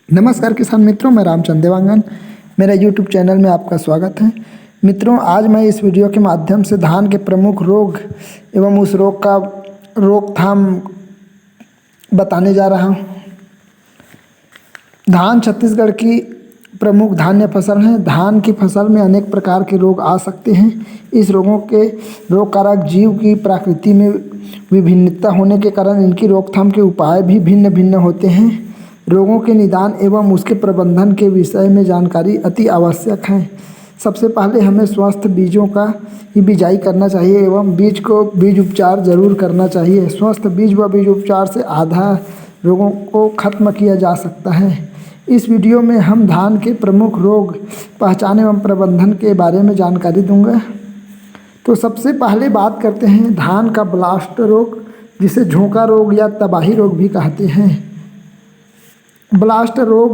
नमस्कार किसान मित्रों, मैं रामचंद्र देवांगन। मेरा यूट्यूब चैनल में आपका स्वागत है। मित्रों, आज मैं इस वीडियो के माध्यम से धान के प्रमुख रोग एवं उस रोग का रोकथाम बताने जा रहा हूँ। धान छत्तीसगढ़ की प्रमुख धान्य फसल है। धान की फसल में अनेक प्रकार के रोग आ सकते हैं। इस रोगों के रोग कारक जीव की प्रकृति में विभिन्नता होने के कारण इनकी रोकथाम के उपाय भी भिन्न भिन्न होते हैं। रोगों के निदान एवं उसके प्रबंधन के विषय में जानकारी अति आवश्यक है। सबसे पहले हमें स्वस्थ बीजों का ही बिजाई करना चाहिए एवं बीज उपचार जरूर करना चाहिए। स्वस्थ बीज व बीज उपचार से आधा रोगों को खत्म किया जा सकता है। इस वीडियो में हम धान के प्रमुख रोग पहचान एवं प्रबंधन के बारे में जानकारी दूंगा। तो सबसे पहले बात करते हैं धान का ब्लास्ट रोग, जिसे झोंका रोग या तबाही रोग भी कहते हैं। ब्लास्ट रोग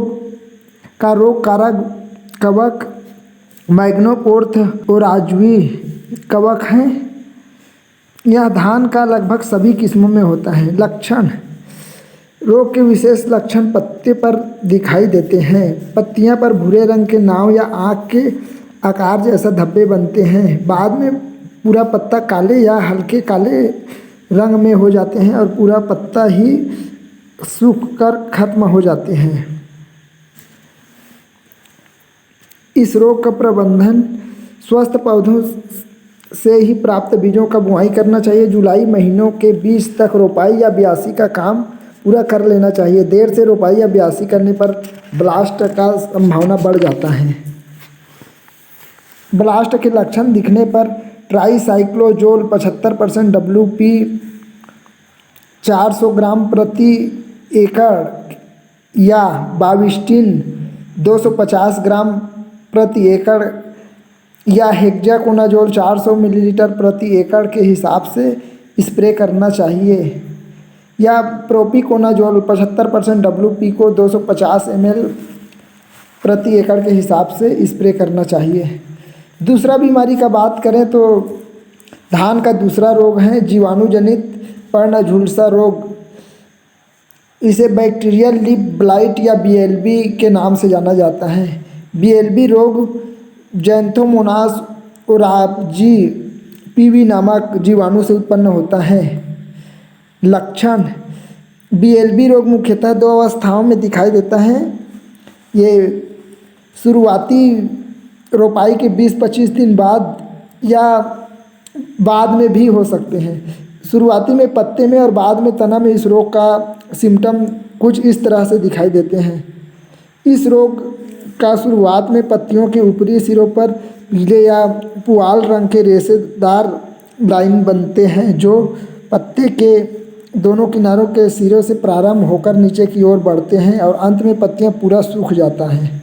का रोग कारक कवक मैग्नोपोर्थ ओराज़्वी कवक है। यह धान का लगभग सभी किस्मों में होता है। लक्षण: रोग के विशेष लक्षण पत्ते पर दिखाई देते हैं। पत्तियां पर भूरे रंग के नाव या आँख के आकार जैसा धब्बे बनते हैं। बाद में पूरा पत्ता काले या हल्के काले रंग में हो जाते हैं और पूरा पत्ता ही सूख कर खत्म हो जाते हैं। इस रोग का प्रबंधन: स्वस्थ पौधों से ही प्राप्त बीजों का बुआई करना चाहिए। जुलाई महीनों के बीच तक रोपाई या ब्यासी का काम पूरा कर लेना चाहिए। देर से रोपाई या ब्यासी करने पर ब्लास्ट का संभावना बढ़ जाता है। ब्लास्ट के लक्षण दिखने पर ट्राइसाइक्लोजोल 75% WP 400 ग्राम प्रति एकड़ या बाविस्टिन 250 ग्राम प्रति एकड़ या हेक्साकोनाजोल 400 मिलीलीटर प्रति एकड़ के हिसाब से स्प्रे करना चाहिए, या प्रोपिकोनाजोल 75% WP को 250 ml प्रति एकड़ के हिसाब से स्प्रे करना चाहिए। दूसरा बीमारी का बात करें तो धान का दूसरा रोग है जीवाणुजनित पर्ण झुलसा रोग। इसे बैक्टीरियल लीफ ब्लाइट या BLB के नाम से जाना जाता है। BLB रोग जैंथोमोनास ओराज़ी PV नामक जीवाणु से उत्पन्न होता है। लक्षण: BLB रोग मुख्यतः दो अवस्थाओं में दिखाई देता है। ये शुरुआती रोपाई के 20-25 दिन बाद या बाद में भी हो सकते हैं। शुरुआती में पत्ते में और बाद में तना में इस रोग का सिम्टम कुछ इस तरह से दिखाई देते हैं। इस रोग का शुरुआत में पत्तियों के ऊपरी सिरों पर पीले या पुआल रंग के रेशेदार लाइन बनते हैं, जो पत्ते के दोनों किनारों के सिरों से प्रारंभ होकर नीचे की ओर बढ़ते हैं और अंत में पत्तियां पूरा सूख जाता है।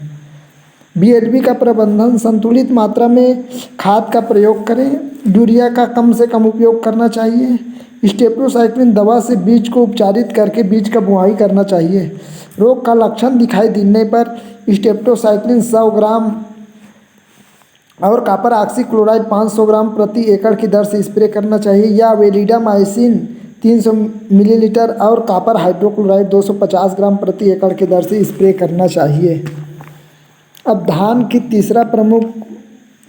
BLB का प्रबंधन: संतुलित मात्रा में खाद का प्रयोग करें। यूरिया का कम से कम उपयोग करना चाहिए। स्टेप्टोसाइक्लिन दवा से बीज को उपचारित करके बीज का बुआई करना चाहिए। रोग का लक्षण दिखाई देने पर स्टेप्टोसाइक्लिन 100 ग्राम और कॉपर ऑक्सीक्लोराइड 500 ग्राम प्रति एकड़ की दर से स्प्रे करना चाहिए, या वेलिडामाइसिन 300 मिलीलीटर और कॉपर हाइड्रोक्लोराइड 250 ग्राम प्रति एकड़ की दर से स्प्रे करना चाहिए। अब धान की तीसरा प्रमुख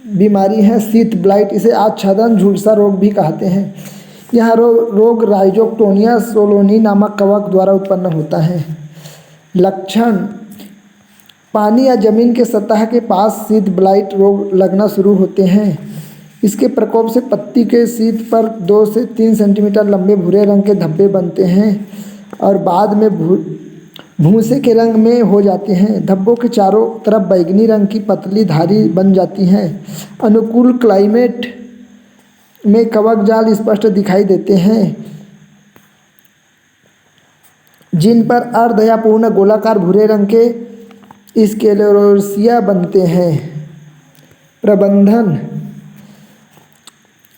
बीमारी है शीत ब्लाइट। इसे आच्छादन झुलसा रोग भी कहते हैं। यह रोग राइजोक्टोनिया सोलोनी नामक कवक द्वारा उत्पन्न होता है। लक्षण: पानी या जमीन के सतह के पास शीत ब्लाइट रोग लगना शुरू होते हैं। इसके प्रकोप से पत्ती के शीत पर 2 से 3 सेंटीमीटर लंबे भूरे रंग के धब्बे बनते हैं और बाद में भूसे के रंग में हो जाते हैं। धब्बों के चारों तरफ बैंगनी रंग की पतली धारी बन जाती हैं। अनुकूल क्लाइमेट में कवक जाल स्पष्ट दिखाई देते हैं, जिन पर अर्ध या पूर्ण गोलाकार भूरे रंग के स्क्लेरोसिया बनते हैं। प्रबंधन: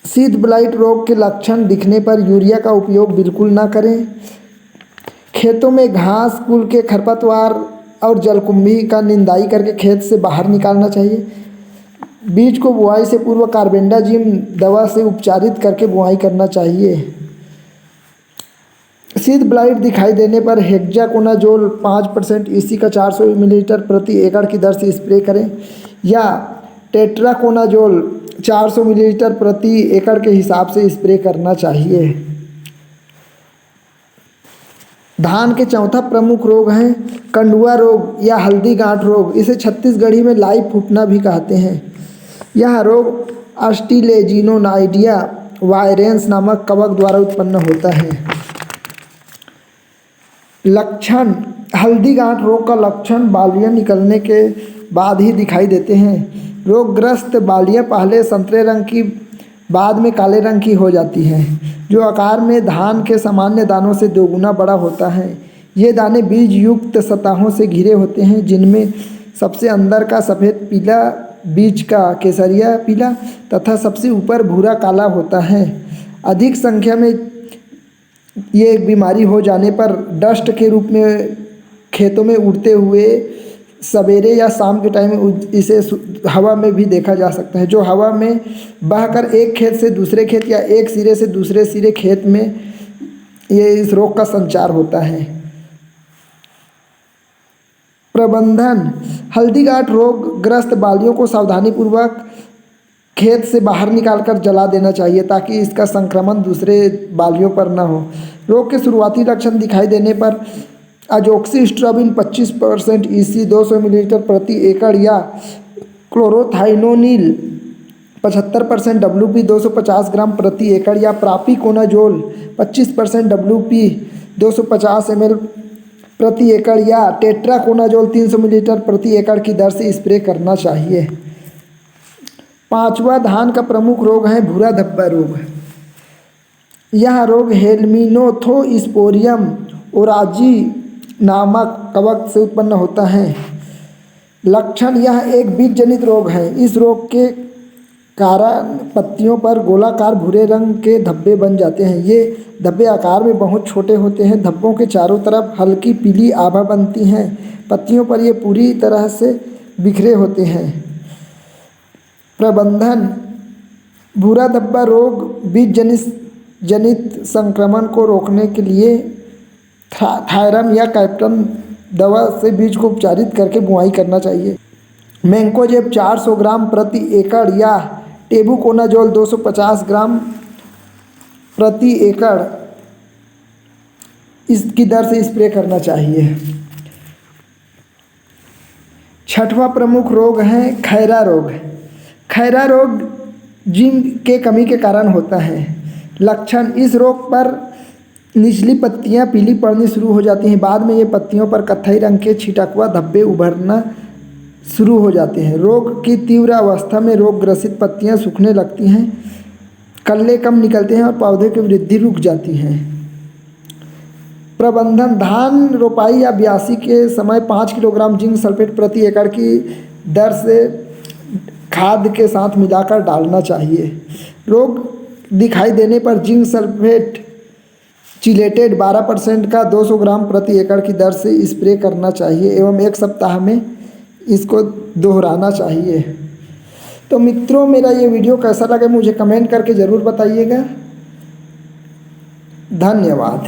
शीत ब्लाइट रोग के लक्षण दिखने पर यूरिया का उपयोग बिल्कुल ना करें। खेतों में घास, कुल के खरपतवार और जलकुंभी का निंदाई करके खेत से बाहर निकालना चाहिए। बीज को बुआई से पूर्व कार्बेंडाजिम दवा से उपचारित करके बुआई करना चाहिए। शीत ब्लाइट दिखाई देने पर हेक्साकोनाजोल 5% ईसी का 400 मिलीलीटर प्रति एकड़ की दर से स्प्रे करें, या टेट्राकोनाजोल 400 मिलीलीटर प्रति एकड़ के हिसाब से स्प्रे करना चाहिए। धान के चौथा प्रमुख रोग है कंडुआ रोग या हल्दी गांठ रोग। इसे छत्तीसगढ़ी में लाई फूटना भी कहते हैं। यह रोग अस्टिलेजिनोनाइडिया वायरेंस नामक कवक द्वारा उत्पन्न होता है। लक्षण: हल्दी गांठ रोग का लक्षण बालियां निकलने के बाद ही दिखाई देते हैं। रोगग्रस्त बालियां पहले संतरे रंग की, बाद में काले रंग की हो जाती हैं, जो आकार में धान के सामान्य दानों से दोगुना बड़ा होता है। ये दाने बीज युक्त सतहों से घिरे होते हैं, जिनमें सबसे अंदर का सफ़ेद पीला, बीच का केसरिया पीला तथा सबसे ऊपर भूरा काला होता है। अधिक संख्या में ये एक बीमारी हो जाने पर डस्ट के रूप में खेतों में उड़ते हुए सवेरे या शाम के टाइम इसे हवा में भी देखा जा सकता है, जो हवा में बहकर एक खेत से दूसरे खेत या एक सिरे से दूसरे सिरे खेत में ये इस रोग का संचार होता है। प्रबंधन: हल्दी गांठ रोग ग्रस्त बालियों को सावधानीपूर्वक खेत से बाहर निकालकर जला देना चाहिए, ताकि इसका संक्रमण दूसरे बालियों पर न हो। रोग के शुरुआती लक्षण दिखाई देने पर अजोक्सिस्ट्रोबिन 25% ईसी 200 मिलीलीटर प्रति एकड़ या क्लोरोथाइनोनिल 75% WP 250 ग्राम प्रति एकड़ या प्रापिकोनाजोल 25% WP 250 ml प्रति एकड़ या टेट्राकोनाजोल 300 मिलीलीटर प्रति एकड़ की दर से स्प्रे करना चाहिए। पांचवा धान का प्रमुख रोग है भूरा धब्बा रोग। यह रोग हेलमिनोथोस्पोरियम ओराजी नामक कवक से उत्पन्न होता है। लक्षण: यह एक बीज जनित रोग है। इस रोग के कारण पत्तियों पर गोलाकार भूरे रंग के धब्बे बन जाते हैं। ये धब्बे आकार में बहुत छोटे होते हैं। धब्बों के चारों तरफ हल्की पीली आभा बनती हैं। पत्तियों पर ये पूरी तरह से बिखरे होते हैं। प्रबंधन: भूरा धब्बा रोग बीज जनित संक्रमण को रोकने के लिए थायरम या कैप्टन दवा से बीज को उपचारित करके बुआई करना चाहिए। मैंकोजेब 400 ग्राम प्रति एकड़ या टेबुकोनाजोल 250 ग्राम प्रति एकड़ इसकी दर से स्प्रे करना चाहिए। छठवां प्रमुख रोग है खैरा रोग। खैरा रोग जिंक के कमी के कारण होता है। लक्षण: इस रोग पर निचली पत्तियां पीली पड़नी शुरू हो जाती हैं। बाद में ये पत्तियों पर कत्थई रंग के छिटकवा धब्बे उभरना शुरू हो जाते हैं। रोग की तीव्र अवस्था में रोग ग्रसित पत्तियां सूखने लगती हैं, कल्ले कम निकलते हैं और पौधे की वृद्धि रुक जाती है। प्रबंधन: धान रोपाई या ब्यासी के समय 5 किलोग्राम जिंक सल्फेट प्रति एकड़ की दर से खाद के साथ मिलाकर डालना चाहिए। रोग दिखाई देने पर जिंक सल्फेट चिलेटेड 12% का 200 ग्राम प्रति एकड़ की दर से स्प्रे करना चाहिए एवं 1 सप्ताह में इसको दोहराना चाहिए। तो मित्रों, मेरा ये वीडियो कैसा लगा मुझे कमेंट करके ज़रूर बताइएगा। धन्यवाद।